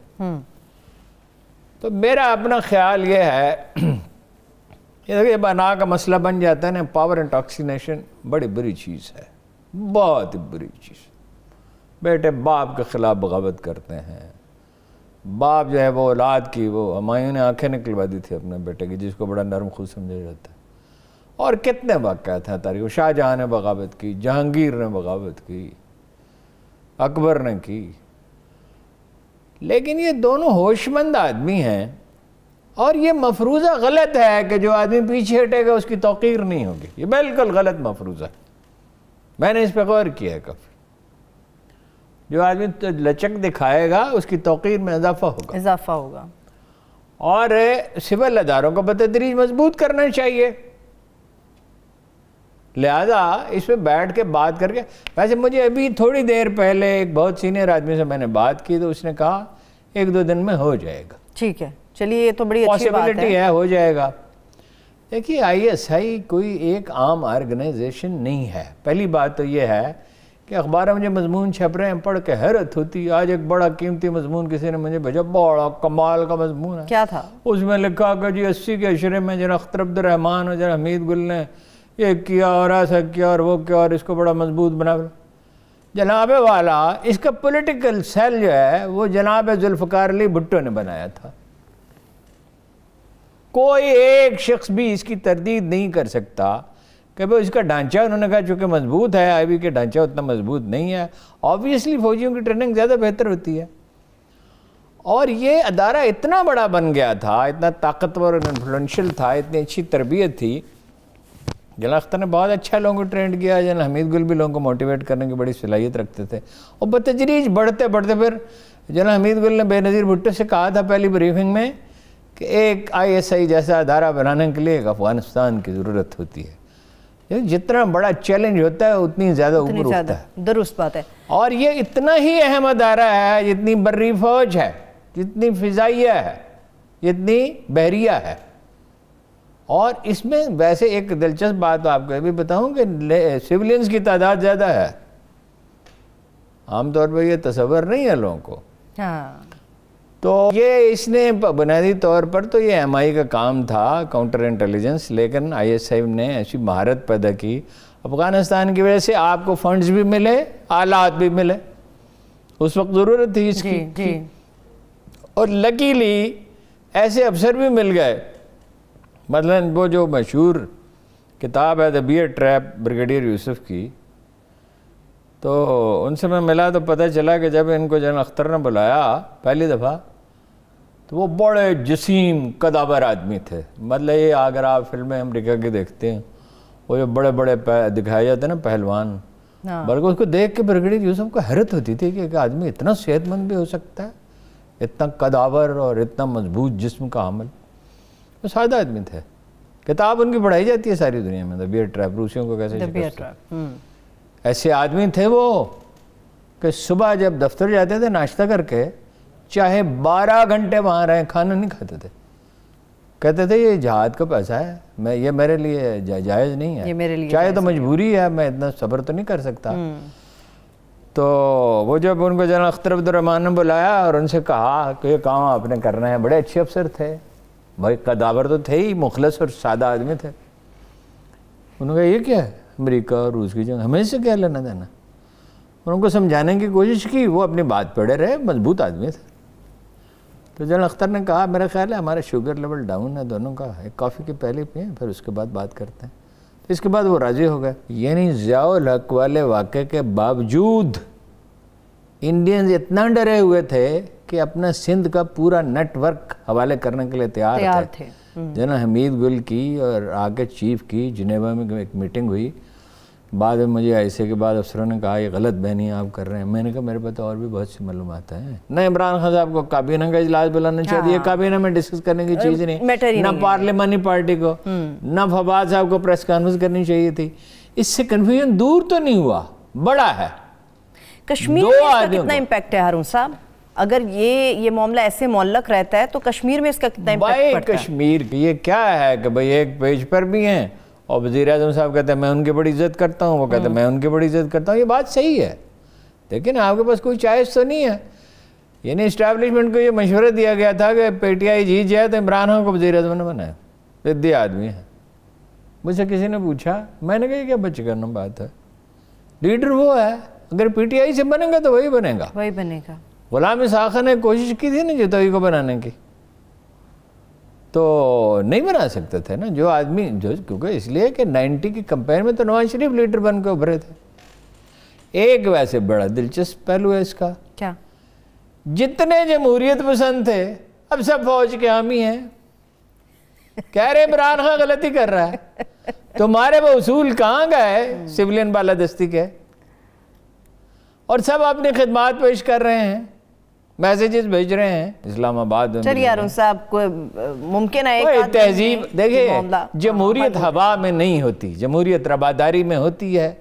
تو میرا اپنا خیال یہ ہے یہ دیکھیے بنا کا مسئلہ بن جاتا ہے نا، پاور انٹاکسینیشن بڑی بری چیز ہے، بہت بری چیز۔ بیٹے باپ کے خلاف بغاوت کرتے ہیں، باپ جو ہے وہ اولاد کی، وہ ہمایوں نے آنکھیں نکلوا دی تھی اپنے بیٹے کی، جس کو بڑا نرم خو سمجھا جاتا ہے۔ اور کتنے واقعات ہیں تاریخ، شاہ جہاں نے بغاوت کی، جہانگیر نے بغاوت کی، اکبر نے کی، لیکن یہ دونوں ہوش مند آدمی ہیں، اور یہ مفروضہ غلط ہے کہ جو آدمی پیچھے ہٹے گا اس کی توقیر نہیں ہوگی، یہ بالکل غلط مفروضہ ہے۔ میں نے اس پہ غور کیا ہے کافی، جو آدمی لچک دکھائے گا اس کی توقیر میں اضافہ ہوگا، اور سول اداروں کو بتدریج مضبوط کرنا چاہیے۔ لہذا اس پہ بیٹھ کے بات کر کے، ویسے مجھے ابھی تھوڑی دیر پہلے ایک بہت سینئر آدمی سے میں نے بات کی تو اس نے کہا 1-2 دن میں ہو جائے گا۔ ٹھیک ہے، چلیے یہ تو بڑی اچھی بات ہے، ہو جائے گا۔ دیکھیے ISI کوئی ایک عام آرگنائزیشن نہیں ہے۔ پہلی بات تو یہ ہے کہ اخبار مجھے مضمون چھپ رہے ہیں، پڑھ کے حیرت ہوتی۔ آج ایک بڑا قیمتی مضمون کسی نے مجھے بھیجا، بڑا کمال کا مضمون ہے۔ کیا تھا اس میں لکھا کہ جی 80 کے عشرے میں جناب اختر عبد الرحمن اور جناب حمید گل نے یہ کیا اور ایسا کیا اور وہ کیا، اور اس کو بڑا مضبوط بنا۔ جناب والا اس کا پولیٹیکل سیل جو ہے وہ جناب ذوالفقار علی بھٹو نے بنایا تھا۔ کوئی ایک شخص بھی اس کی تردید نہیں کر سکتا کہ اس کا ڈھانچہ، انہوں نے کہا چونکہ مضبوط ہے، IB کا ڈھانچہ اتنا مضبوط نہیں ہے، آبویسلی فوجیوں کی ٹریننگ زیادہ بہتر ہوتی ہے۔ اور یہ ادارہ اتنا بڑا بن گیا تھا، اتنا طاقتور اور انفلوئنشل تھا، اتنی اچھی تربیت تھی۔ جناب اختر نے بہت اچھا لوگوں کو ٹرینڈ کیا، جناب حمید گل بھی لوگوں کو موٹیویٹ کرنے کی بڑی صلاحیت رکھتے تھے، اور بتدریج بڑھتے پھر جناب حمید گل نے بے نظیر بھٹو سے کہا تھا پہلی بریفنگ میں کہ ایک ISI جیسا ادارہ بنانے کے لیے ایک افغانستان کی ضرورت ہوتی ہے، جتنا بڑا چیلنج ہوتا ہے اتنی زیادہ اوپر اٹھتا ہے۔ درست بات ہے۔ اور یہ اتنا ہی اہم ادارہ ہے جتنی بری فوج ہے، جتنی فضائیہ ہے، جتنی بحریہ ہے۔ اور اس میں ویسے ایک دلچسپ بات آپ کو بھی بتاؤں کہ سیولینز کی تعداد زیادہ ہے، عام طور پر یہ تصور نہیں ہے لوگوں کو۔ تو یہ اس نے بنیادی طور پر تو یہ MI کا کام تھا، کاؤنٹر انٹیلیجنس، لیکن ISI نے ایسی مہارت پیدا کی افغانستان کی وجہ سے، آپ کو فنڈز بھی ملے، آلات بھی ملے، اس وقت ضرورت تھی اس کی، اور لکیلی ایسے افسر بھی مل گئے۔ مثلاً وہ جو مشہور کتاب ہے The Bear Trap بریگیڈیئر یوسف کی، تو ان سے میں ملا تو پتہ چلا کہ جب ان کو جنرل اختر نے بلایا پہلی دفعہ تو وہ بڑے جسیم قدابر آدمی تھے۔ مطلب یہ اگر آپ فلمیں امریکہ کی دیکھتے ہیں، وہ جو بڑے بڑے دکھائے جاتے ہیں نا پہلوان، بلکہ اس کو دیکھ کے بریگیڈیئر یوسف کو حیرت ہوتی تھی کہ ایک آدمی اتنا صحت مند بھی ہو سکتا ہے، اتنا قدابر اور اتنا مضبوط جسم کا حامل۔ وہ سادہ آدمی تھے، کتاب ان کی پڑھائی جاتی ہے ساری دنیا میں، The Bear Trap، روسیوں کو کیسے شکست۔ ایسے آدمی تھے وہ کہ صبح جب دفتر جاتے تھے ناشتہ کر کے، چاہے 12 گھنٹے وہاں رہیں، کھانا نہیں کھاتے تھے۔ کہتے تھے یہ جہاد کا پیسہ ہے، یہ میرے لیے جائز نہیں ہے، چاہے تو مجبوری ہے، میں اتنا صبر تو نہیں کر سکتا۔ تو وہ جب ان کو جنرل اختر عبد الرحمن نے بلایا اور ان سے کہا کہ یہ کام آپ نے کرنا ہے، بڑے اچھے افسر تھے بھائی، قدابر تو تھے ہی، مخلص اور سادہ آدمی تھے۔ انہوں نے کہا یہ کیا ہے، امریکہ اور روس کی جنگ، ہمیں اس سے کیا لینا دینا؟ اور ان کو سمجھانے کی کوشش کی، وہ اپنی بات پڑے رہے، مضبوط آدمی تھے۔ تو جنرل اختر نے کہا میرا خیال ہے ہمارا شوگر لیول ڈاؤن ہے دونوں کا، ایک کافی کے پہلے پئیں پھر اس کے بعد بات کرتے ہیں۔ تو اس کے بعد وہ راضی ہو گئے۔ یعنی ضیاء الحق والے واقعے کے باوجود انڈینز اتنا ڈرے ہوئے تھے کہ اپنا سندھ کا پورا نیٹ ورک حوالے کرنے کے لیے تیار تھے۔ جنرل حمید گل کی اور آگے چیف کی جنیوا میں ایک میٹنگ ہوئی، بعد میں مجھے ایسے کے بعد افسروں نے کہا یہ غلط بیانی آپ کر رہے ہیں۔ میں نے کہا میرے پاس اور بھی بہت سی معلومات ہیں، نہ عمران خان صاحب کو کابینہ کا اجلاس بلانا چاہیے، کابینہ میں ڈسکس کرنے کی چیز نہیں، نہ پارلیمانی پارٹی کو، نہ فواد صاحب کو پریس کانفرنس کرنی چاہیے تھی۔ اس سے کنفیوژن دور تو نہیں ہوا، بڑا ہے۔ کشمیر میں اس کا کتنا امپیکٹ ہے ہارون صاحب؟ اگر یہ معاملہ ایسے معلق رہتا ہے تو کشمیر میں اس کا کتنا امپیکٹ پڑتا ہے؟ کشمیر یہ کیا ہے کہ بھئی ایک پیج پر بھی ہیں اور وزیر اعظم صاحب کہتے ہیں میں ان کی بڑی عزت کرتا ہوں، وہ کہتے ہیں میں ان کی بڑی عزت کرتا ہوں، یہ بات صحیح ہے، لیکن آپ کے پاس کوئی چوائس تو نہیں ہے۔ یعنی اسٹیبلشمنٹ کو یہ مشورہ دیا گیا تھا کہ PTI جیت جائے تو عمران خان کو وزیر اعظم نے بنایا، ضدی آدمی ہے، مجھ سے کسی نے پوچھا, میں نے کہا یہ کیا بچے کرنا بات ہے, لیڈر وہ ہے, اگر پی ٹی آئی سے بنے گا تو وہی بنے گا, وہی بنے گا. غلام اسحاق نے کوشش کی تھی نا جتوئی کو بنانے کی, تو نہیں بنا سکتے تھے نا جو آدمی کیونکہ اس لیے کہ 90 کی کمپین میں تو نواز شریف لیڈر بن کے ابھرے تھے. ایک ویسے بڑا دلچسپ پہلو ہے اس کا, کیا؟ جتنے جمہوریت پسند تھے اب سب فوج کے حامی ہیں, کہہ رہے عمران خان غلطی کر رہا ہے, تمہارے وہ اصول کہاں گئے سویلین بالادستی کے, اور سب اپنی خدمات پیش کر رہے ہیں, میسیجز بھیج رہے ہیں اسلام آباد. چلیے ہارون صاحب کو ممکن ہے ایک تہذیب دیکھیں, جمہوریت ہوا میں نہیں ہوتی, جمہوریت رواداری میں ہوتی ہے,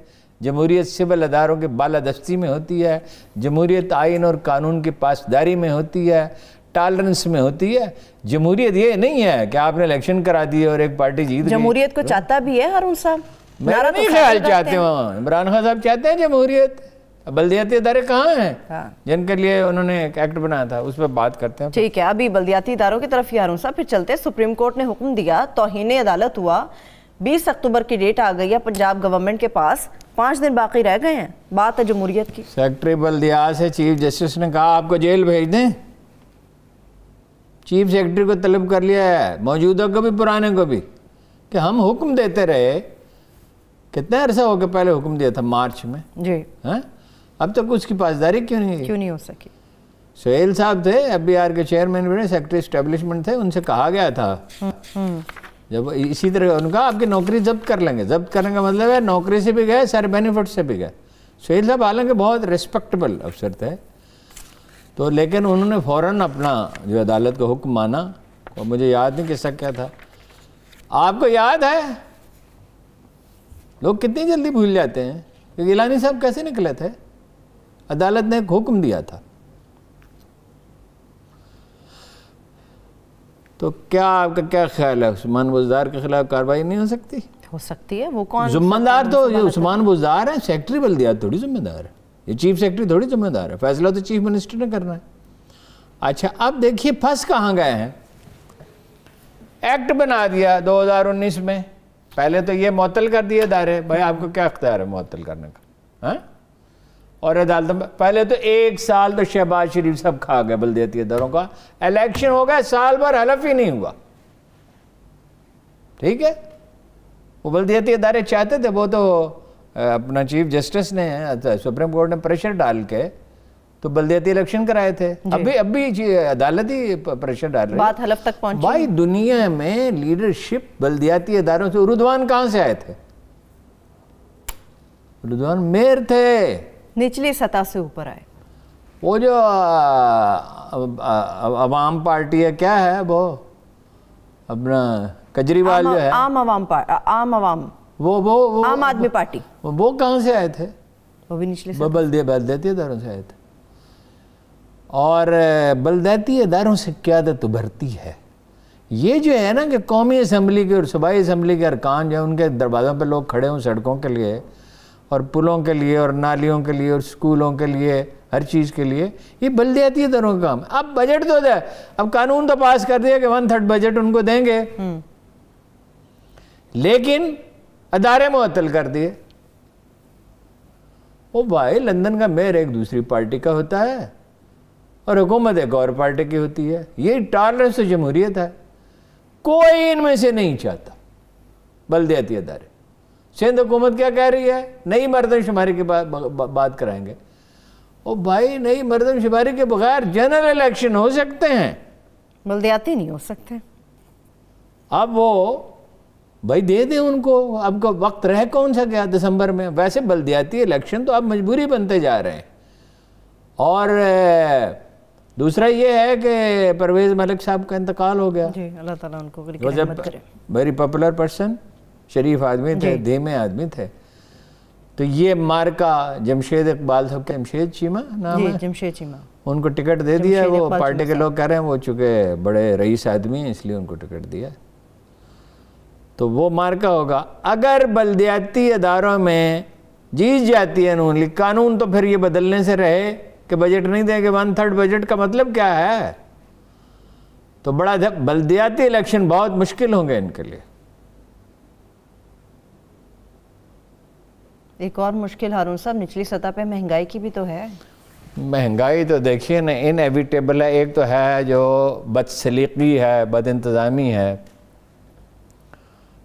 جمہوریت سول اداروں کے بالادستی میں ہوتی ہے, جمہوریت آئین اور قانون کی پاسداری میں ہوتی ہے, ٹالرنس میں ہوتی ہے. جمہوریت یہ نہیں ہے کہ آپ نے الیکشن کرا دی اور ایک پارٹی جیت گئی. جمہوریت کو چاہتا بھی ہے ہارون صاحب, میرا نہیں خیال چاہتے ہوں, عمران خان صاحب چاہتے ہیں جمہوریت. بلدیاتی ادارے کہاں ہیں جن کے لیے انہوں نے ایک ایکٹ بنایا تھا, اس پہ بات کرتے ہیں. ٹھیک ہے, ابھی بلدیاتی اداروں کی طرف ہی ہارون صاحب پھر چلتے. سپریم کورٹ نے حکم دیا, توہین عدالت ہوا, 20 اکتوبر کی ڈیٹ آ گئی ہے پنجاب گورنمنٹ کے پاس, 5 دن باقی رہ گئے ہیں, بات ہے جمہوریت کی. سیکرٹری بلدیات سے چیف جسٹس نے کہا آپ کو جیل بھیج دیں. چیف سیکرٹری کو طلب کر لیا ہے, موجودہ کو بھی پرانے کو بھی, کہ ہم حکم دیتے رہے. کتنا عرصہ ہو گیا پہلے حکم دیا تھا مارچ میں, جی, اب تک اس کی پاسداری کیوں نہیں ہو سکی. سہیل صاحب تھے ایف بی آر کے چیئرمین بھی, سیکرٹری اسٹیبلشمنٹ تھے, ان سے کہا گیا تھا جب اسی طرح ان کا آپ کی نوکری ضبط کر لیں گے. ضبط کرنے کا مطلب ہے نوکری سے بھی گئے, سر بینیفٹ سے بھی گئے. سہیل صاحب حالانکہ بہت ریسپیکٹیبل افسر تھے, تو لیکن انہوں نے فوراً اپنا جو عدالت کا حکم مانا, اور مجھے یاد نہیں قصہ کیا تھا. آپ کو یاد ہے لوگ کتنی جلدی بھول جاتے ہیں کہ گیلانی صاحب کیسے نکلے تھے, عدالت نے ایک حکم دیا تھا. تو کیا آپ کا کیا خیال ہے, عثمان بزدار کے خلاف کارروائی نہیں ہو سکتی؟ ہو سکتی ہے. وہ کون ذمہ دار تو عثمان بزدار ہے, سیکرٹری بلدیات تھوڑی ذمہ دار ہے, یہ چیف سیکرٹری تھوڑی ذمہ دار ہے, فیصلہ تو چیف منسٹر نے کرنا ہے. اچھا اب دیکھیے پھنس کہاں گئے ہیں. ایکٹ بنا دیا 2019 میں, پہلے تو یہ معطل کر دیے ادارے, بھائی آپ کو کیا اختیار ہے معطل کرنے کا, اور عدالت میں پہلے تو 1 سال تو شہباز شریف سب کھا گئے بلدیاتی اداروں کا. الیکشن ہو گیا, سال بھر حلف ہی نہیں ہوا. ٹھیک ہے, وہ بلدیاتی ادارے چاہتے تھے, وہ تو اپنا چیف جسٹس نے سپریم کورٹ نے پریشر ڈال کے تو بلدیاتی الیکشن کرائے تھے. ابھی عدالت ہی پریشر ڈال رہی ہے, بات حلف تک پہنچی. بھائی دنیا میں لیڈرشپ بلدیاتی اداروں سے, اردوان کہاں سے آئے تھے؟ اردوان میر تھے, نچلی سطح سے اوپر آئے. وہ جو عوام پارٹی ہے, کیا ہے وہ اپنا کجریوال جو ہے, عام آدمی پارٹی, وہ کہاں سے آئے تھے؟ وہ بھی نچلے وہ بلدیاتی اداروں سے آئے تھے. اور بلدیاتی اداروں سے قیادت ابھرتی ہے. یہ جو ہے نا کہ قومی اسمبلی کے اور صوبائی اسمبلی کے ارکان جو ہیں, ان کے دروازوں پہ لوگ کھڑے ہوں سڑکوں کے لیے اور پلوں کے لیے اور نالیوں کے لیے اور سکولوں کے لیے, ہر چیز کے لیے, یہ بلدیاتی اداروں کا کام ہے. اب بجٹ تو دے, اب قانون تو پاس کر دیا کہ 1/3 بجٹ ان کو دیں گے, لیکن ادارے معطل کر دیے. وہ بھائی لندن کا میئر ایک دوسری پارٹی کا ہوتا ہے اور حکومت ایک اور پارٹی کی ہوتی ہے. یہ ٹالرنس و جمہوریت ہے. کوئی ان میں سے نہیں چاہتا بلدیاتی ادارے. سندھ حکومت کیا کہہ رہی ہے, نئی مردم شماری کی بات کرائیں گے. او بھائی نئی مردم شماری کے بغیر جنرل الیکشن ہو سکتے ہیں, بلدیاتی نہیں ہو سکتے. اب وہ بھائی دے دیں ان کو, اب کا وقت رہ کون سا گیا دسمبر میں. ویسے بلدیاتی الیکشن تو اب مجبوری بنتے جا رہے ہیں. اور دوسرا یہ ہے کہ پرویز ملک صاحب کا انتقال ہو گیا. جی اللہ تعالیٰ ان کو رحمت کرے. ویری پاپولر پرسن, شریف آدمی تھے, دھیمے آدمی تھے. تو یہ مارکا جمشید اقبال صاحب کا, جمشید چیمہ نام ہے, جمشید چیمہ, ان کو ٹکٹ دے دیا. وہ پارٹی کے لوگ کہہ رہے ہیں وہ چونکہ بڑے رئیس آدمی ہیں اس لیے ان کو ٹکٹ دیا, تو وہ مارکا ہوگا. اگر بلدیاتی اداروں میں جیت جاتی ہے نون لیگ, قانون تو پھر یہ بدلنے سے رہے کہ بجٹ نہیں دیں گے. 1/3 بجٹ کا مطلب کیا ہے؟ تو بڑا بلدیاتی الیکشن بہت مشکل ہوں گے ان کے لیے. ایک اور مشکل ہارون صاحب نچلی سطح پہ مہنگائی کی بھی تو ہے. مہنگائی تو دیکھیے نا انیویٹیبل ہے. ایک تو ہے جو بد سلیقی ہے, بد انتظامی ہے,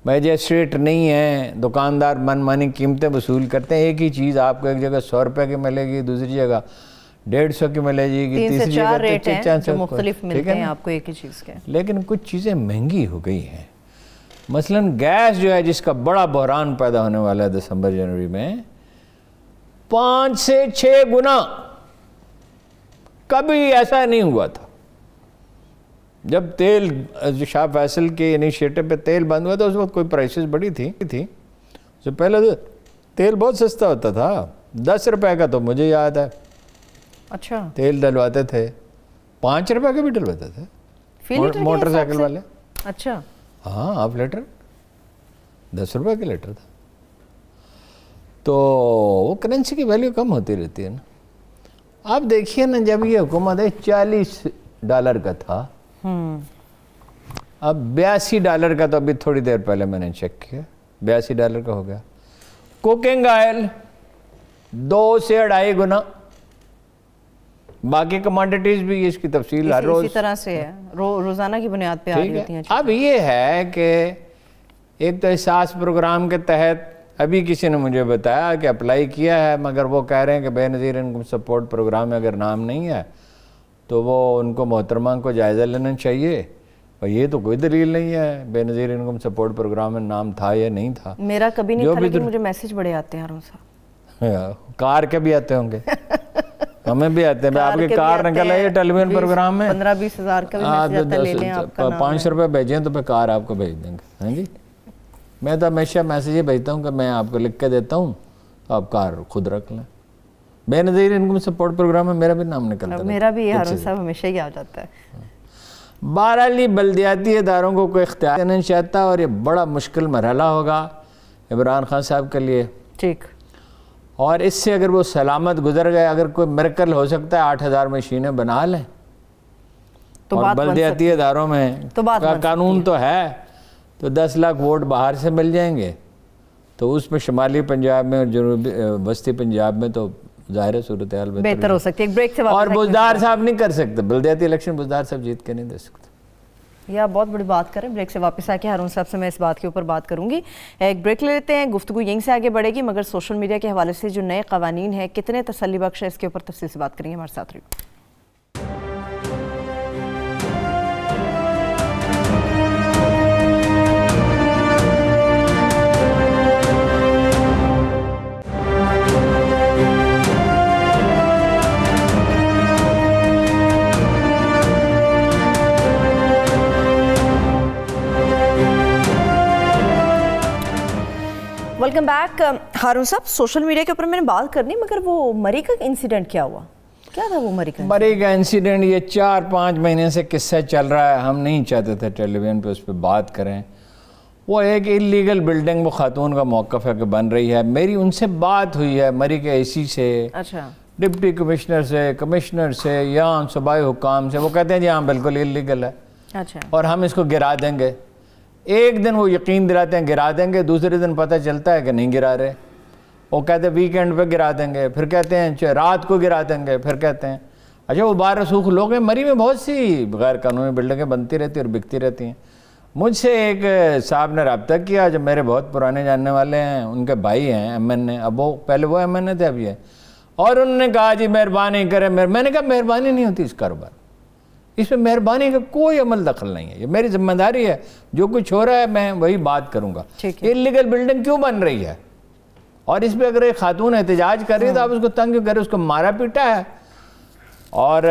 میجسٹریٹ نہیں ہے, دکاندار من مانی قیمتیں وصول کرتے ہیں. ایک ہی چیز آپ کو ایک جگہ 100 روپے کی ملے گی, دوسری جگہ 150 کی ملے گی, 3 سے 4 ریٹ ہیں جو مختلف ملتے ہیں آپ کو ایک ہی چیز کے. لیکن کچھ چیزیں مہنگی ہو گئی ہیں. مثلا گیس جو ہے جس کا بڑا بحران پیدا ہونے والا ہے دسمبر جنوری میں, 5 سے 6 گنا. کبھی ایسا نہیں ہوا تھا. جب تیل شاہ فیصل کے انیشیٹو پہ تیل بند ہوا تھا اس وقت کوئی پرائسز بڑی تھی. اس سے پہلے تو تیل بہت سستا ہوتا تھا, 10 روپے کا تو مجھے یاد ہے. اچھا تیل ڈلواتے تھے, 5 روپے کا بھی ڈلواتے تھے موٹر سائیکل والے. اچھا ہاں, ہاف لیٹر 10 روپے کا لیٹر تھا. تو وہ کرنسی کی ویلیو کم ہوتی رہتی ہے نا. آپ دیکھیے نا, جب یہ حکومت ہے $40 کا تھا, اب $82 کا, تو ابھی تھوڑی دیر پہلے میں نے چیک کیا $82 کا ہو گیا. کوکنگ آئل 2 سے 2.5 گنا. باقی کمانڈیٹیز بھی اس کی تفصیل ہر روز اسی طرح سے ہے, روزانہ کی بنیاد پہ آ رہی ہوتی ہیں. اب یہ ہے کہ ایک تو احساس پروگرام کے تحت ابھی کسی نے مجھے بتایا کہ اپلائی کیا ہے, مگر وہ کہہ رہے ہیں کہ بے نظیر انکم سپورٹ پروگرام میں اگر نام نہیں ہے تو وہ ان کو محترمہ کو جائزہ لینا چاہیے. اور یہ تو کوئی دلیل نہیں ہے بے نظیر انکم سپورٹ پروگرام میں نام تھا یا نہیں تھا. میرا کبھی نہیں تھا, لیکن مجھے میسج بڑے آتے ہیں ہارون صاحب. کار کے بھی آتے ہوں گے, ہمیں بھی آتے ہیں. آپ کی کار نکل آئی ہے ٹیلی ویژن پروگرام میں, 15-20 ہزار کا بھی میسج آتا ہے, لے لیں آپ کا نام. 500 روپے بھیجیں تو پھر کار آپ کو بھیج دیں گے. ہاں جی, میں تو ہمیشہ میسیج بھیجتا ہوں کہ میں آپ کو لکھ کے دیتا ہوں, آپ کار خود رکھ لیں. بے نظیر انکم سپورٹ پروگرام میں میرا بھی نام نکلتا ہے. میرا بھی ہارون صاحب ہمیشہ ہی آ جاتا ہے. بہرحال بلدیاتی اداروں کو کوئی اختیار نہیں چاہتا, اور یہ بڑا مشکل مرحلہ ہوگا عمران خان صاحب کے لیے. ٹھیک. اور اس سے اگر وہ سلامت گزر گئے, اگر کوئی میریکل ہو سکتا ہے 8000 مشینیں بنا لیں, تو بلدیاتی اداروں میں قانون تو ہے, تو 10 لاکھ ووٹ باہر سے مل جائیں گے. تو اس میں شمالی پنجاب میں اور جنوبی وسطی پنجاب میں تو ظاہر صورتحال بہتر ہو سکتی ہے. ایک بریک سے اور بزدار صاحب نہیں کر سکتے, بلدیاتی الیکشن بزدار صاحب جیت کے نہیں دے سکتے. یہ آپ بہت بڑی بات کریں. بریک سے واپس آ کے ہارون صاحب سے میں اس بات کے اوپر بات کروں گی. ایک بریک لے لیتے ہیں, گفتگو یہیں سے آگے بڑھے گی, مگر سوشل میڈیا کے حوالے سے جو نئے قوانین ہیں کتنے تسلی بخش ہے, اس کے اوپر تفصیل سے بات کریں گے. ہمارے ساتھ رہیے. Welcome back. ہارون صاحب, سوشل میڈیا کے اوپر میں نے بات کرنی, مگر وہ مری کا انسیڈنٹ کیا ہوا, کیا تھا وہ مری کا انسیڈنٹ؟ یہ 4-5 مہینے سے قصہ چل رہا ہے. ہم نہیں چاہتے تھے ٹیلی ویژن پہ اس پہ بات کریں. وہ ایک اللیگل بلڈنگ وہ خاتون کا موقف ہے کہ بن رہی ہے. میری ان سے بات ہوئی ہے, مری کے AC سے, اچھا, ڈپٹی کمشنر سے, کمشنر سے, یا صوبائی حکام سے. وہ کہتے ہیں جی ہاں بالکل اللیگل ہے, اچھا, اور ہم اس کو گرا دیں گے. ایک دن وہ یقین دلاتے ہیں گرا دیں گے, دوسرے دن پتہ چلتا ہے کہ نہیں گرا رہے. وہ کہتے ہیں ویکینڈ پہ گرا دیں گے, پھر کہتے ہیں رات کو گرا دیں گے, پھر کہتے ہیں اچھا وہ بار رسوخ لوگ ہیں. مری میں بہت سی غیر قانونی بلڈنگیں بنتی رہتی اور بکتی رہتی ہیں. مجھ سے ایک صاحب نے رابطہ کیا جو میرے بہت پرانے جاننے والے ہیں, ان کے بھائی ہیں MN, اب وہ پہلے وہ MN تھے, اب یہ, اور انہوں نے کہا جی مہربانی کریں. میں نے کہا مہربانی نہیں ہوتی اس کاروبار, اس میں مہربانی کا کوئی عمل دخل نہیں ہے, یہ میری ذمہ داری ہے, جو کچھ ہو رہا ہے میں وہی بات کروں گا. اللیگل بلڈنگ کیوں بن رہی ہے, اور اس پہ اگر ایک خاتون احتجاج کر رہی ہے تو آپ اس کو تنگ کیوں کریں؟ اس کو مارا پیٹا ہے, اور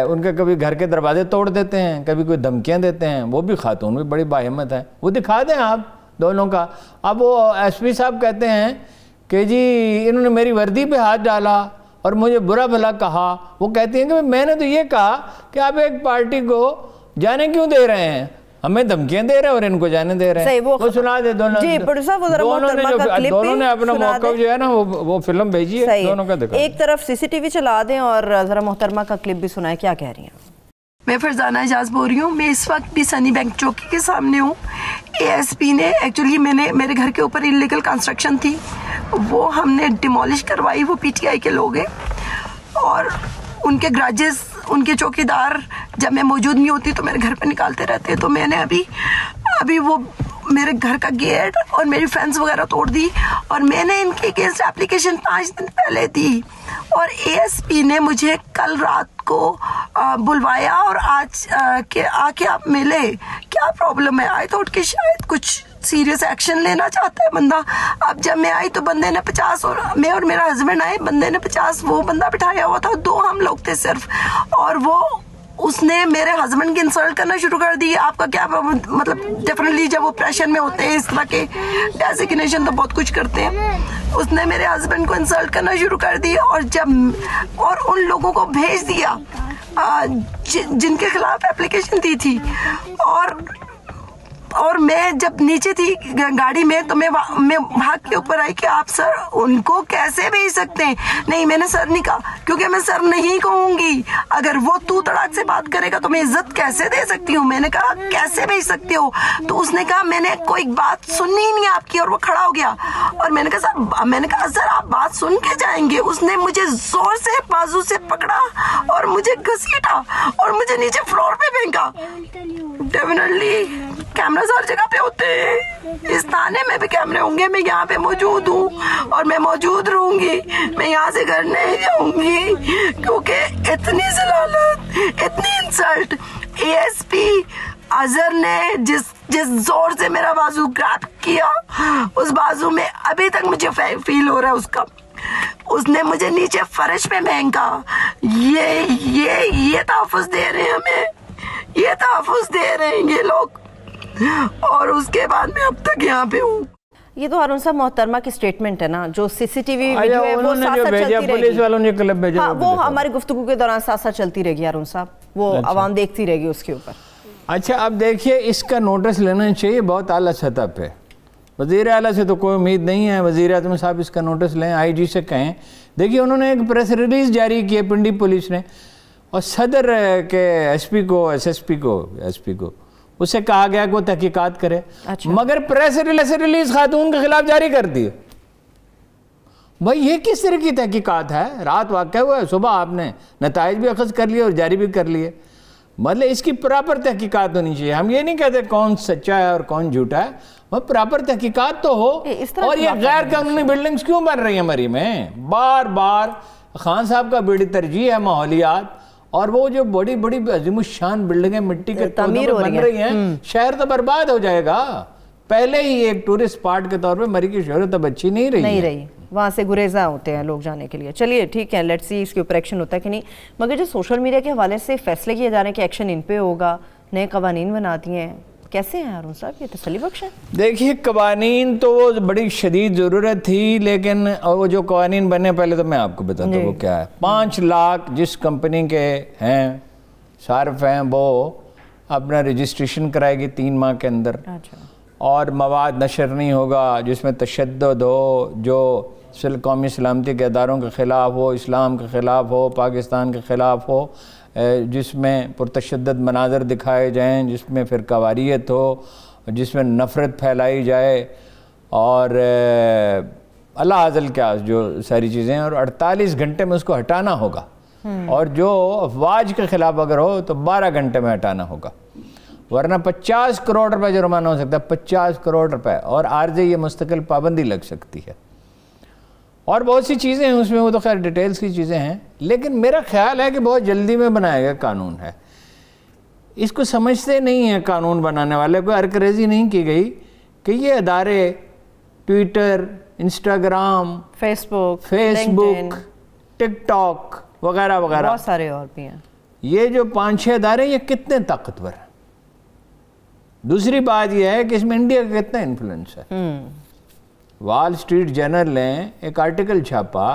ان کے کبھی گھر کے دروازے توڑ دیتے ہیں, کبھی کوئی دھمکیاں دیتے ہیں. وہ بھی خاتون بھی بڑی باہمت ہے, وہ دکھا دیں آپ دونوں کا. اب وہ SP صاحب کہتے ہیں کہ جی انہوں نے میری وردی پہ ہاتھ ڈالا اور مجھے برا بھلا کہا. وہ کہتی ہیں کہ میں نے تو یہ کہا کہ آپ ایک پارٹی کو جانے کیوں دے رہے ہیں, ہمیں دھمکیاں دے رہے ہیں اور ان کو جانے دے رہے ہیں. وہ سنا دے دونوں. جی دونوں نے اپنا موقف جو ہے نا وہ فلم بھیجی ہے, دونوں کا دکھا. ایک طرف CCTV چلا دیں اور ذرا محترمہ کا کلپ بھی سنائیں, کیا کہہ رہی ہیں. میں فرزانہ اعجاز بول رہی ہوں. میں اس وقت بھی سنی بینک چوکی کے سامنے ہوں. ASP نے ایکچولی میرے گھر کے اوپر اللیگل کنسٹرکشن تھی, وہ ہم نے ڈیمولش کروائی. وہ پی ٹی آئی کے لوگ ہیں اور ان کے گراجز, ان کے چوکیدار جب میں موجود نہیں ہوتی تو میرے گھر پہ نکالتے رہتے. تو میں نے ابھی وہ میرے گھر کا گیٹ اور میری فینس وغیرہ توڑ دی اور میں نے ان کے اگینسٹ اپلیکیشن 5 دن پہلے دی. اور اے ایس پی نے مجھے کل رات کو بلوایا اور آج آ کے آپ ملے, کیا پرابلم ہے. آئی تھوٹ کہ شاید کچھ سیریس ایکشن لینا چاہتا ہے بندہ. اب جب میں آئی تو بندے نے 50 اور میں اور میرا ہسبینڈ آئے, بندے نے 50 وہ بندہ بٹھایا ہوا تھا, 2 ہم لوگ تھے صرف. اور اس نے میرے ہسبینڈ کی انسلٹ کرنا شروع کر دی. آپ کا کیا مطلب, ڈیفینیٹلی جب وہ پریشر میں ہوتے ہیں اس طرح کے ڈیزیگنیشن تو بہت کچھ کرتے ہیں. اس نے میرے ہسبینڈ کو انسلٹ کرنا شروع کر دی اور ان لوگوں کو بھیج دیا جن کے خلاف اپلیکیشن دی تھی. اور میں جب نیچے تھی گاڑی میں تو میں بھاگ کے اوپر آئی کہ آپ سر ان کو کیسے بھیج سکتے ہیں. نہیں, میں نے سر نہیں کہا کیونکہ میں سر نہیں کہوں گی. اگر وہ تو تڑاک سے بات کرے گا تو میں عزت کیسے دے سکتی ہوں. میں نے کہا کیسے بھیج سکتے ہو. تو اس نے کہا میں نے کوئی بات سننی ہی نہیں آپ کی, اور وہ کھڑا ہو گیا. اور میں نے کہا سر آپ بات سن کے جائیں گے. اس نے مجھے زور سے بازو سے پکڑا اور مجھے گھسیٹا اور مجھے نیچے فلور پہ پھینکا. ڈیفینیٹلی کیمراز ہر جگہ پہ ہوتے ہیں, اس تھانے میں بھی کیمرے ہوں گے. میں یہاں پہ موجود ہوں اور میں موجود رہوں گی. میں یہاں سے گھر نہیں جاؤں گی کیونکہ اتنی ذلالت, اتنی insult. A S P Azhar نے جس زور سے میرا بازو گراب کیا, اس بازو میں ابھی تک مجھے فیل ہو رہا ہے اس کا. اس نے مجھے نیچے فرش پہ پھینکا. یہ تحفظ دے رہے ہیں ہمیں, یہ تحفظ دے رہے ہیں یہ لوگ, اور اس کے بعد میں اب تک یہاں پہ ہوں. یہ تو ہارون صاحب محترمہ کی سٹیٹمنٹ ہے نا, جو سی سی ٹی وی ویڈیو ہے وہ ساتھ ساتھ چلتی رہے گی. وہ ہماری گفتگو کے دوران ساتھ ساتھ چلتی رہے گی ہارون صاحب, وہ عوام دیکھتی رہے گی اس کے اوپر. اچھا اب دیکھیے, اس کا نوٹس لینا چاہیے بہت اعلیٰ سطح پہ. وزیر اعلیٰ سے تو کوئی امید نہیں ہے, وزیر اعظم صاحب اس کا نوٹس لیں, آئی جی سے کہیں. دیکھیے انہوں نے ایک پریس ریلیز جاری کی ہے پنڈی پولیس نے, اور صدر کے ایس پی کو اس سے کہا گیا کہ وہ تحقیقات کرے. مگر پریس ریلیز خاتون کے خلاف جاری کر دی. بھائی یہ کس طرح کی تحقیقات ہے؟ رات واقع ہوا ہے, صبح آپ نے نتائج بھی اخذ کر لیے اور جاری بھی کر لیے. مطلب اس کی پراپر تحقیقات ہونی چاہیے. ہم یہ نہیں کہتے کون سچا ہے اور کون جھوٹا ہے, وہ پراپر تحقیقات تو ہو. اور یہ غیر قانونی بلڈنگز کیوں بن رہی ہیں مری میں؟ بار بار خان صاحب کا بڑی ترجیح ہے ماحولیات, اور وہ جو بڑی بڑی عظیم الشان بلڈنگیں مٹی کے تعمیر بن رہی ہیں, شہر تو برباد ہو جائے گا. پہلے ہی ایک ٹورسٹ اسپاٹ کے طور پہ مری کی شہرت اب اچھی نہیں رہی, وہاں سے گریزاں ہوتے ہیں لوگ جانے کے لیے. چلیے ٹھیک ہے, لیٹس سی اس کے اوپر ایکشن ہوتا ہے کہ نہیں. مگر جو سوشل میڈیا کے حوالے سے فیصلے کیے جا رہے ہیں کہ ایکشن ان پہ ہوگا, نئے قوانین بنا دیے ہیں, کیسے ہیں ہارون صاحب, یہ تسلی بخش ہے؟ دیکھیے قوانین تو وہ بڑی شدید ضرورت تھی, لیکن وہ جو قوانین بنے پہلے تو میں آپ کو بتاتا ہوں وہ کیا ہے. 5 لاکھ جس کمپنی کے ہیں صارف ہیں وہ اپنا رجسٹریشن کرائے گی 3 ماہ کے اندر, اور مواد نشر نہیں ہوگا جس میں تشدد ہو, جو قومی سلامتی کے اداروں کے خلاف ہو, اسلام کے خلاف ہو, پاکستان کے خلاف ہو, جس میں پرتشدد مناظر دکھائے جائیں, جس میں فرقہ واریت ہو, جس میں نفرت پھیلائی جائے, اور اللہ عزل کیا جو ساری چیزیں, اور 48 گھنٹے میں اس کو ہٹانا ہوگا. اور جو افواج کے خلاف اگر ہو تو 12 گھنٹے میں ہٹانا ہوگا, ورنہ 50 کروڑ روپے جرمانہ ہو سکتا ہے, 50 کروڑ روپے, اور عارضی یہ مستقل پابندی لگ سکتی ہے. اور بہت سی چیزیں ہیں اس میں, وہ تو خیر ڈیٹیلز کی چیزیں ہیں, لیکن میرا خیال ہے کہ بہت جلدی میں بنایا گیا قانون ہے. اس کو سمجھتے نہیں ہیں قانون بنانے والے, کوئی ارکریزی نہیں کی گئی کہ یہ ادارے ٹویٹر, انسٹاگرام, فیس بک, ٹک ٹاک وغیرہ وغیرہ, بہت سارے اور بھی ہیں, یہ جو 5-6 ادارے یہ کتنے طاقتور ہیں. دوسری بات یہ ہے کہ اس میں انڈیا کا کتنا انفلوئنس ہے. وال اسٹریٹ جرنل نے ایک آرٹیکل چھاپا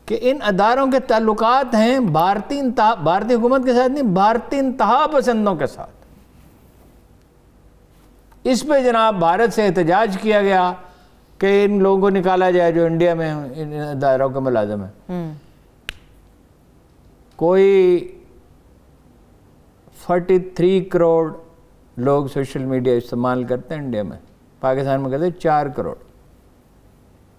کہ ان اداروں کے تعلقات ہیں بھارتی حکومت کے ساتھ نہیں, بھارتی انتہا پسندوں کے ساتھ. اس پہ جناب بھارت سے احتجاج کیا گیا کہ ان لوگوں کو نکالا جائے جو انڈیا میں ان اداروں کے ملازم ہیں. کوئی 43 کروڑ لوگ سوشل میڈیا استعمال کرتے ہیں انڈیا میں, پاکستان میں کہتے ہیں 4 کروڑ.